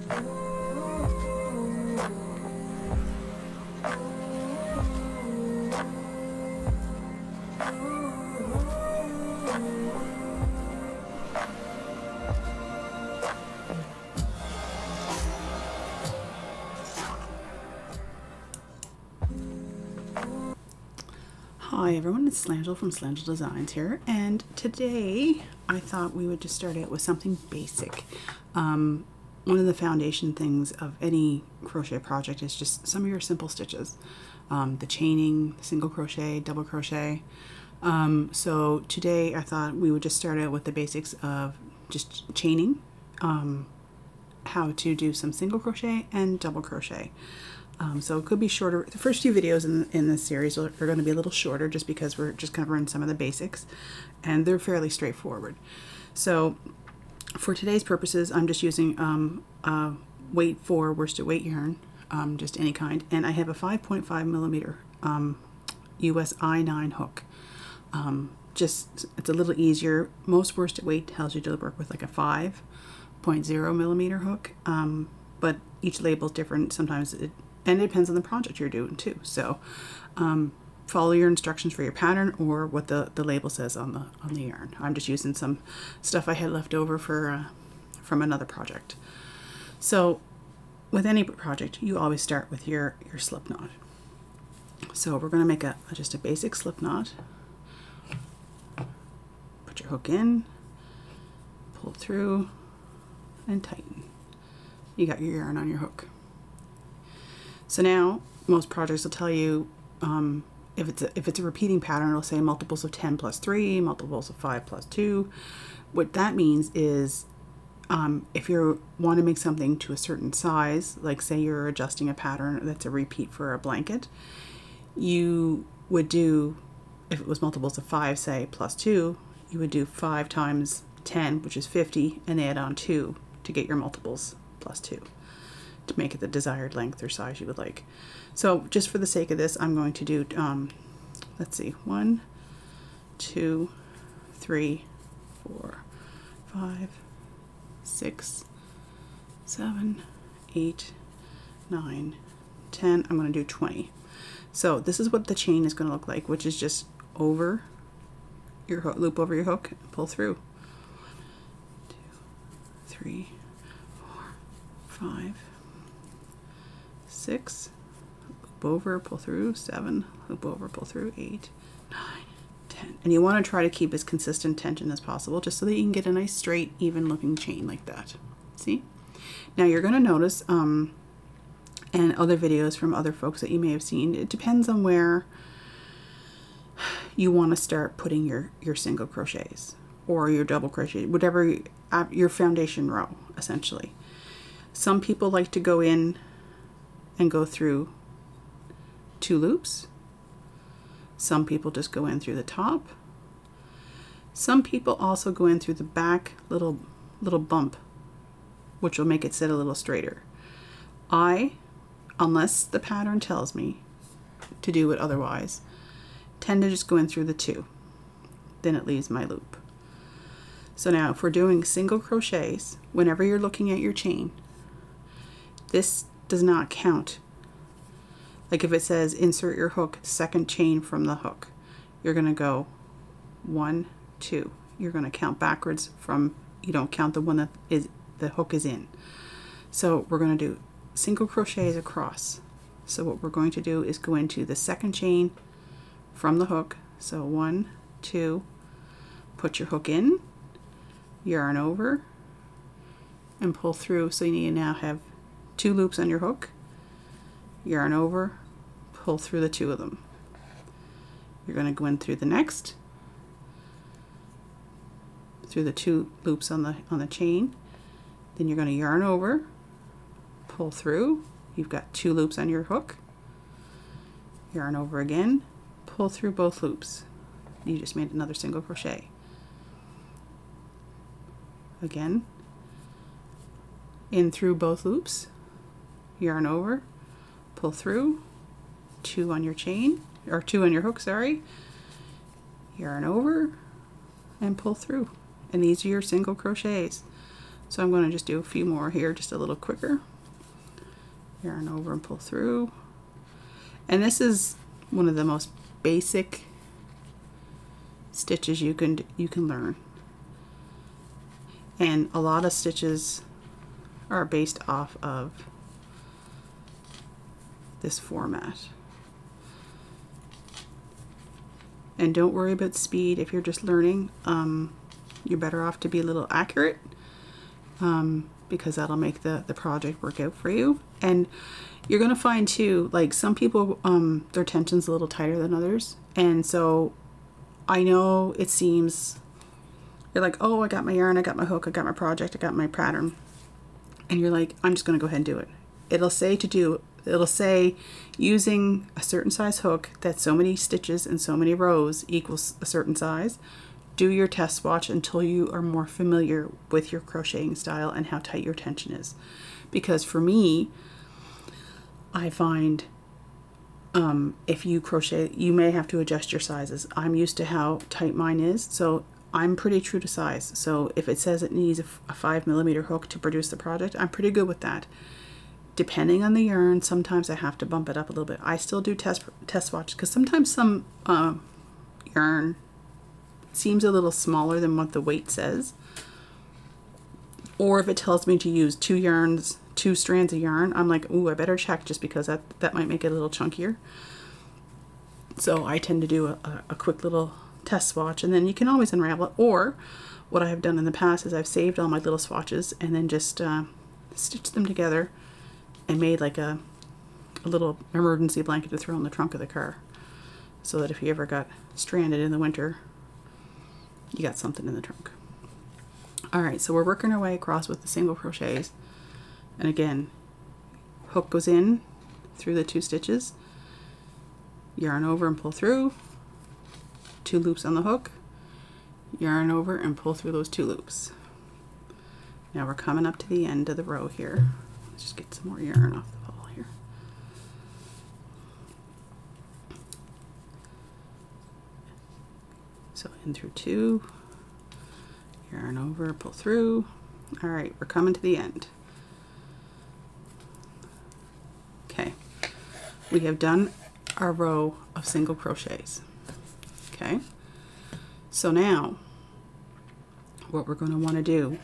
Hi everyone, it's Slangel from Slangel Designs here, and today I thought we would just start out with something basic. One of the foundation things of any crochet project is just some of your simple stitches. The chaining, single crochet, double crochet. So today I thought we would just start out with the basics of just chaining, how to do some single crochet and double crochet. So it could be shorter. The first few videos in this series are going to be a little shorter just because we're just covering some of the basics and they're fairly straightforward. So for today's purposes, I'm just using weight 4 worsted weight yarn, just any kind, and I have a 5.5 millimeter US I9 hook. Just it's a little easier. Most worsted weight tells you to work with like a 5.0 millimeter hook, but each label is different. Sometimes and it depends on the project you're doing too. So follow your instructions for your pattern or what the label says on the yarn. I'm just using some stuff I had left over for from another project. So with any project, you always start with your slip knot. So we're going to make just a basic slip knot. Put your hook in, pull it through, and tighten. You got your yarn on your hook. So now most projects will tell you if it's a repeating pattern, it'll say multiples of 10 plus 3, multiples of 5 plus 2. What that means is if you want to make something to a certain size, like say you're adjusting a pattern that's a repeat for a blanket, you would do, if it was multiples of 5, say, plus 2, you would do 5 times 10, which is 50, and add on 2 to get your multiples plus 2. To make it the desired length or size you would like. So just for the sake of this, I'm going to do, let's see, 1, 2, 3, 4, 5, 6, 7, 8, 9, 10. I'm going to do 20. So this is what the chain is going to look like, which is just over your hook, loop over your hook, and pull through. 1, 2, 3, 4, 5, 6, loop over, pull through, 7, loop over, pull through, 8, 9, 10. And you want to try to keep as consistent tension as possible just so that you can get a nice straight, even looking chain like that. See? Now you're going to notice, and other videos from other folks that you may have seen, it depends on where you want to start putting your single crochets or your double crochet, whatever, your foundation row, essentially. Some people like to go in and go through 2 loops. Some people just go in through the top. Some people also go in through the back little bump, which will make it sit a little straighter. Unless the pattern tells me to do it otherwise, tend to just go in through the 2. Then it leaves my loop. So now if we're doing single crochets, whenever you're looking at your chain, this does not count. Like if it says insert your hook, second chain from the hook, you're going to go 1, 2. You're going to count backwards from, you don't count the one that the hook is in. So we're going to do single crochets across. So what we're going to do is go into the second chain from the hook. So 1, 2, put your hook in, yarn over, and pull through. So you now have 2 loops on your hook, yarn over, pull through the 2 of them. You're going to go in through the next, through the 2 loops on the chain. Then you're going to yarn over, pull through. You've got 2 loops on your hook, yarn over again, pull through both loops. You just made another single crochet. Again, in through both loops, yarn over, pull through, 2 on your chain, or 2 on your hook, sorry, yarn over, and pull through. And these are your single crochets. So I'm going to just do a few more here, just a little quicker. Yarn over and pull through. And this is one of the most basic stitches you can learn. And a lot of stitches are based off of this format. And don't worry about speed if you're just learning. You're better off to be a little accurate, because that'll make the project work out for you. And you're gonna find too, like some people, their tension's a little tighter than others. And so I know it seems, you're like, oh, I got my yarn, I got my hook, I got my project, I got my pattern. And you're like, I'm just gonna go ahead and do it. It'll say using a certain size hook that so many stitches and so many rows equals a certain size. Do your test swatch until you are more familiar with your crocheting style and how tight your tension is. Because for me, I find if you crochet, you may have to adjust your sizes. I'm used to how tight mine is, so I'm pretty true to size. So if it says it needs a 5mm hook to produce the project, I'm pretty good with that. Depending on the yarn, sometimes I have to bump it up a little bit. I still do test swatches because sometimes some yarn seems a little smaller than what the weight says. Or if it tells me to use two strands of yarn, I'm like, ooh, I better check, just because that might make it a little chunkier. So I tend to do a quick little test swatch, and then you can always unravel it. Or what I have done in the past is I've saved all my little swatches and then just stitched them together and made like a little emergency blanket to throw in the trunk of the car, so that if you ever got stranded in the winter, you got something in the trunk. Alright, so we're working our way across with the single crochets. And again, hook goes in through the 2 stitches, yarn over and pull through, 2 loops on the hook, yarn over and pull through those 2 loops. Now we're coming up to the end of the row here. Let's just get some more yarn off the ball here. So in through 2, yarn over, pull through. Alright, we're coming to the end. Okay, we have done our row of single crochets. Okay, so now what we're going to want to do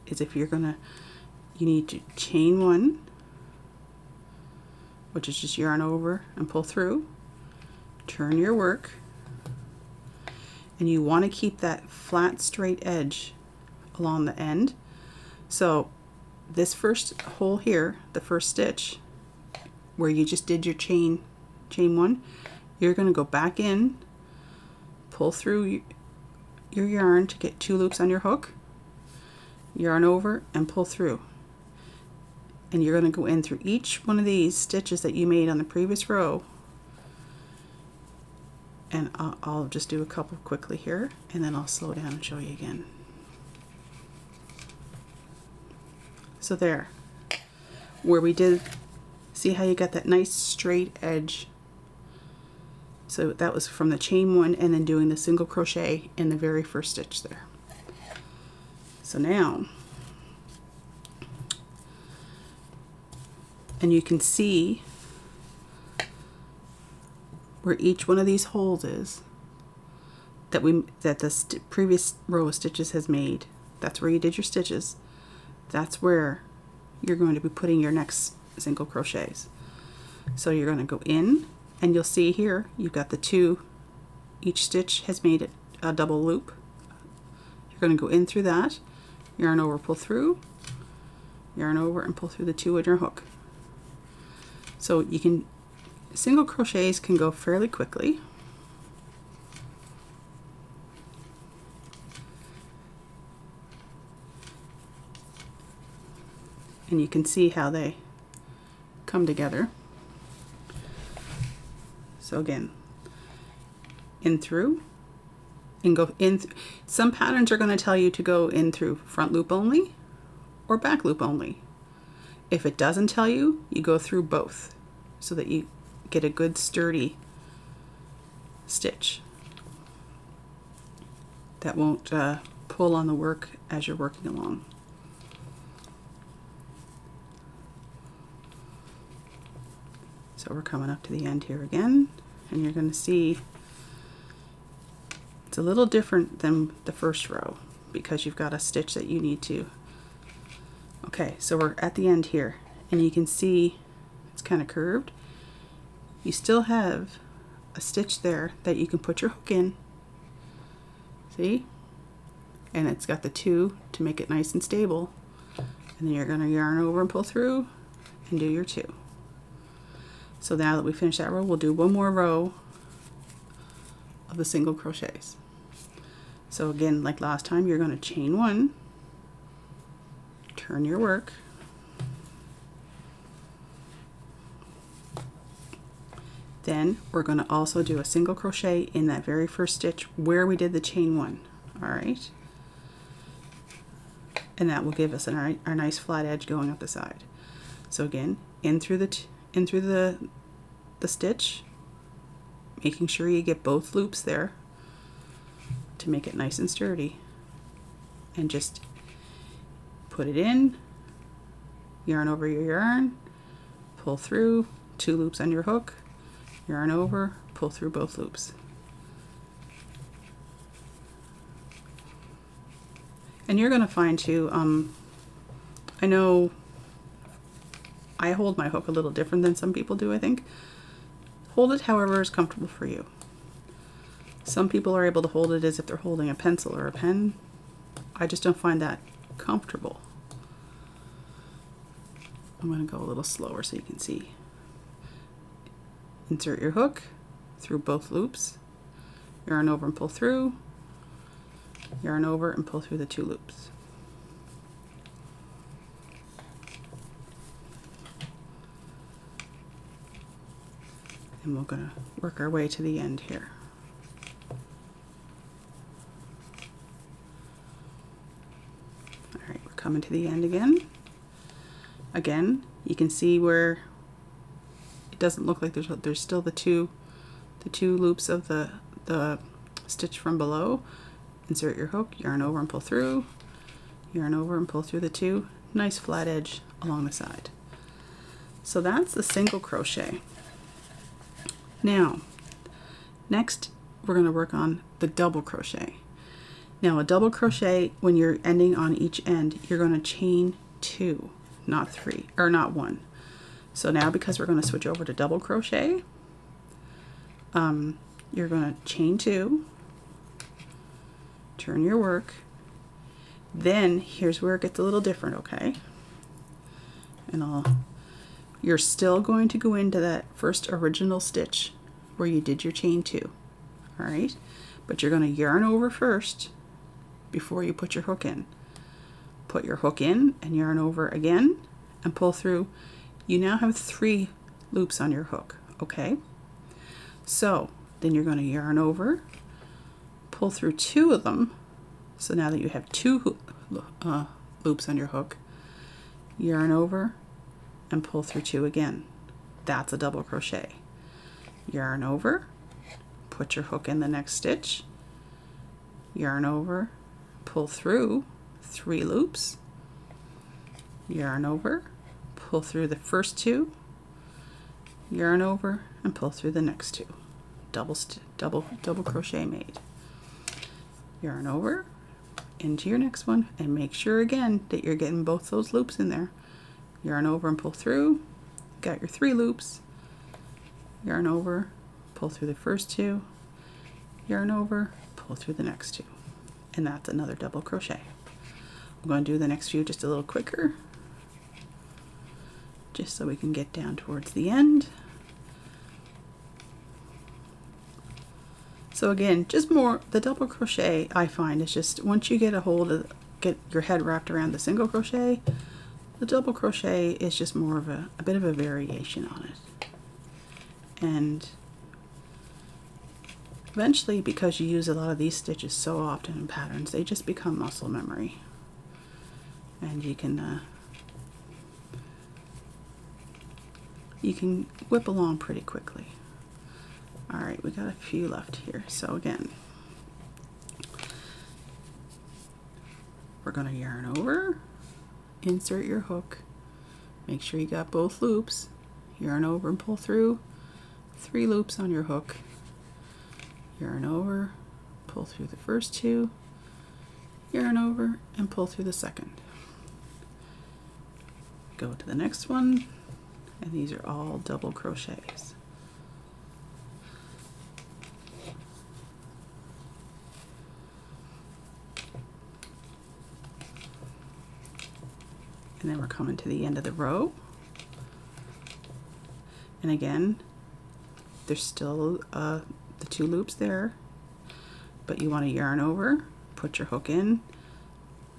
is, if you're gonna, you need to chain 1, which is just yarn over and pull through, turn your work, and you want to keep that flat straight edge along the end. So this first hole here, the first stitch where you just did your chain 1, you're going to go back in, pull through your yarn to get 2 loops on your hook, yarn over and pull through. And you're going to go in through each one of these stitches that you made on the previous row. And I'll just do a couple quickly here, and then I'll slow down and show you again. So there, where we did, see how you got that nice straight edge? So that was from the chain 1 and then doing the single crochet in the very first stitch there. So now, and you can see where each one of these holes is that the previous row of stitches has made. That's where you did your stitches. That's where you're going to be putting your next single crochets. So you're going to go in, and you'll see here you've got the 2, each stitch has made a double loop. You're going to go in through that, yarn over, pull through, yarn over and pull through the 2 with your hook. So you can, single crochets can go fairly quickly. And you can see how they come together. So again, in through, and go in. Some patterns are going to tell you to go in through front loop only or back loop only. If it doesn't tell you, you go through both so that you get a good sturdy stitch that won't pull on the work as you're working along. So we're coming up to the end here again, and you're going to see it's a little different than the first row because you've got a stitch that you need to. Okay, so we're at the end here, and you can see it's kind of curved. You still have a stitch there that you can put your hook in. See? And it's got the 2 to make it nice and stable. And then you're going to yarn over and pull through and do your 2. So now that we finish that row, we'll do one more row of the single crochets. So again, like last time, you're going to chain 1, turn your work, then we're going to also do a single crochet in that very first stitch where we did the chain 1. All right, and that will give us our nice flat edge going up the side. So again, in through the stitch, making sure you get both loops there to make it nice and sturdy, and just put it in, yarn over your yarn, pull through, 2 loops on your hook, yarn over, pull through both loops. And you're going to find too, I know I hold my hook a little different than some people do, I think. Hold it however is comfortable for you. Some people are able to hold it as if they're holding a pencil or a pen. I just don't find that comfortable. I'm going to go a little slower so you can see. Insert your hook through both loops, yarn over and pull through, yarn over and pull through the 2 loops. And we're going to work our way to the end here. Alright, we're coming to the end again. Again, you can see where it doesn't look like there's still the two loops of the stitch from below. Insert your hook, yarn over and pull through, yarn over and pull through the 2. Nice flat edge along the side. So that's the single crochet. Now, next we're going to work on the double crochet. Now a double crochet, when you're ending on each end, you're going to chain 2, not 3, or not 1. So now, because we're going to switch over to double crochet, you're going to chain 2, turn your work, then here's where it gets a little different, okay? And you're still going to go into that first original stitch where you did your chain 2, all right? But you're going to yarn over first before you put your hook in. Put your hook in and yarn over again and pull through. You now have 3 loops on your hook, okay? So then you're going to yarn over, pull through 2 of them. So now that you have 2 loops on your hook, yarn over and pull through 2 again. That's a double crochet. Yarn over, put your hook in the next stitch, yarn over, pull through 3 loops, yarn over, pull through the first 2, yarn over and pull through the next 2. Double crochet made. Yarn over into your next one, and make sure again that you're getting both those loops in there. Yarn over and pull through, got your 3 loops, yarn over, pull through the first 2, yarn over, pull through the next 2, and that's another double crochet. I'm going to do the next few just a little quicker, just so we can get down towards the end. So again, just more, the double crochet I find is just, once you get a hold of, get your head wrapped around the single crochet, the double crochet is just more of a bit of a variation on it. And eventually, because you use a lot of these stitches so often in patterns, they just become muscle memory. And you can whip along pretty quickly. Alright, we got a few left here. So again, we're going to yarn over, insert your hook, make sure you got both loops, yarn over and pull through, 3 loops on your hook, yarn over, pull through the first 2, yarn over and pull through the second. Go to the next one, and these are all double crochets. And then we're coming to the end of the row. And again, there's still the 2 loops there, but you want to yarn over, put your hook in,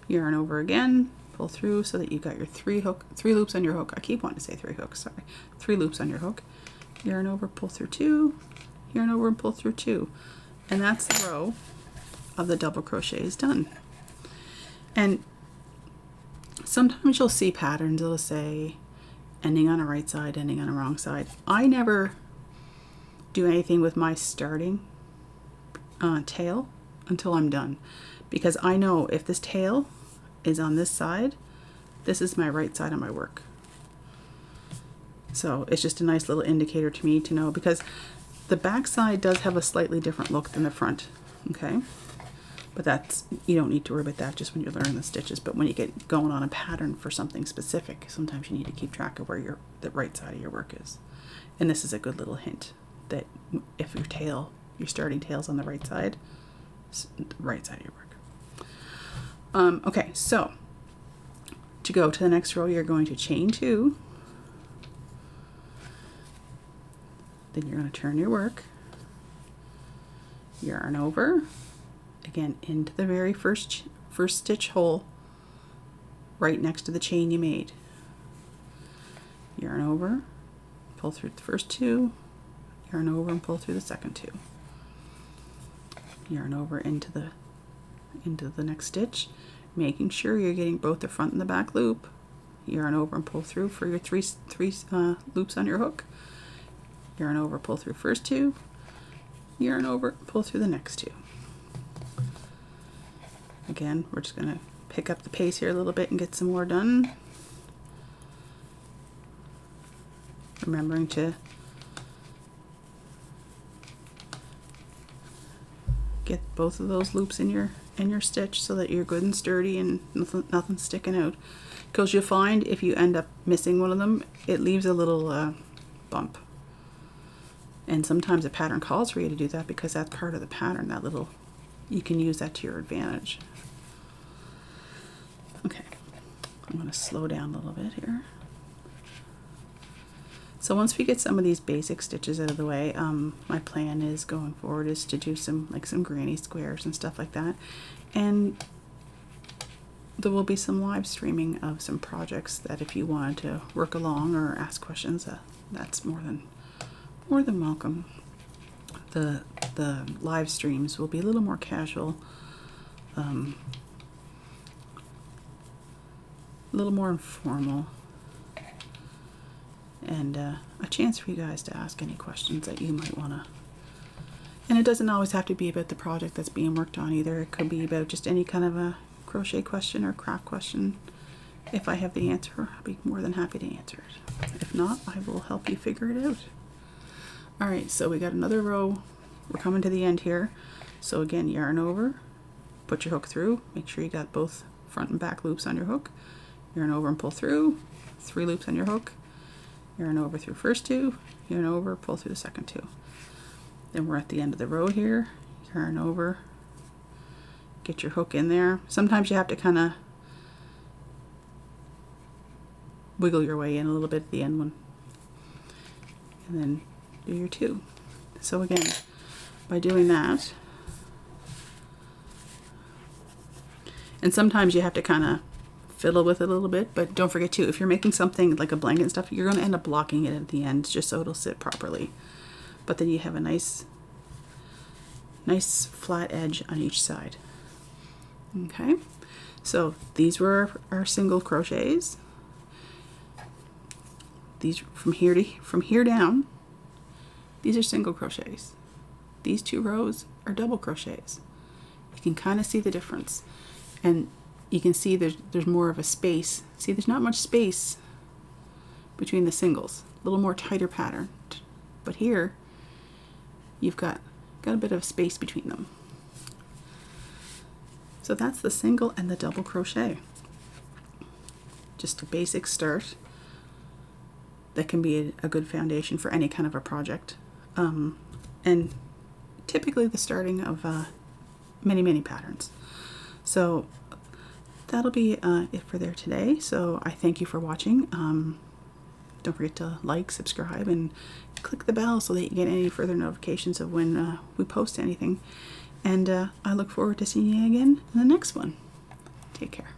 yarn over again, pull through so that you got your 3 loops on your hook. I keep wanting to say 3 hooks, sorry. 3 loops on your hook. Yarn over, pull through 2, yarn over and pull through 2. And that's the row of the double crochets done. And sometimes you'll see patterns that'll say ending on a right side, ending on a wrong side. I never do anything with my starting tail until I'm done, because I know if this tail is on this side, this is my right side of my work. So it's just a nice little indicator to me to know, because the back side does have a slightly different look than the front, okay? But that's, you don't need to worry about that just when you're learning the stitches. But when you get going on a pattern for something specific, sometimes you need to keep track of where the right side of your work is. And this is a good little hint that if your starting tail's on the right side, it's the right side of your work. Okay, so to go to the next row, you're going to chain 2. Then you're going to turn your work, yarn over, again into the very first stitch hole right next to the chain you made. Yarn over, pull through the first 2, yarn over and pull through the second 2. Yarn over into the next stitch, making sure you're getting both the front and the back loop. Yarn over and pull through for your three loops on your hook. Yarn over, pull through first 2, yarn over, pull through the next 2. Again, we're just going to pick up the pace here a little bit and get some more done. Remembering to get both of those loops in your stitch so that you're good and sturdy and nothing sticking out. Because you'll find if you end up missing one of them, it leaves a little bump. And sometimes a pattern calls for you to do that because that's part of the pattern, that little, you can use that to your advantage. Okay, I'm going to slow down a little bit here. So once we get some of these basic stitches out of the way, my plan is going forward is to do some granny squares and stuff like that. And there will be some live streaming of some projects that if you wanted to work along or ask questions, that's more than welcome. The live streams will be a little more casual, a little more informal, and a chance for you guys to ask any questions that you might want to. And it doesn't always have to be about the project that's being worked on either. It could be about just any kind of a crochet question or craft question. If I have the answer, I'll be more than happy to answer it. If not, I will help you figure it out. Alright, so we got another row. We're coming to the end here. So again, yarn over, put your hook through, make sure you got both front and back loops on your hook. Yarn over and pull through, 3 loops on your hook. Yarn over through first 2, yarn over, pull through the second 2. Then we're at the end of the row here. Yarn over, get your hook in there. Sometimes you have to kind of wiggle your way in a little bit at the end one. And then do your 2. So again, by doing that, and sometimes you have to kind of fiddle with it a little bit, but don't forget too, if you're making something like a blanket and stuff, you're going to end up blocking it at the end just so it'll sit properly. But then you have a nice flat edge on each side. Okay, so these were our single crochets. These from here down, these are single crochets. These 2 rows are double crochets. You can kind of see the difference, and you can see there's more of a space. See, there's not much space between the singles. little more tighter pattern. But here, you've got a bit of space between them. So that's the single and the double crochet. Just a basic start that can be a good foundation for any kind of a project. And typically the starting of many, many patterns. So that'll be it for there today. So I thank you for watching. Don't forget to like, subscribe, and click the bell so that you get any further notifications of when we post anything. And I look forward to seeing you again in the next one. Take care.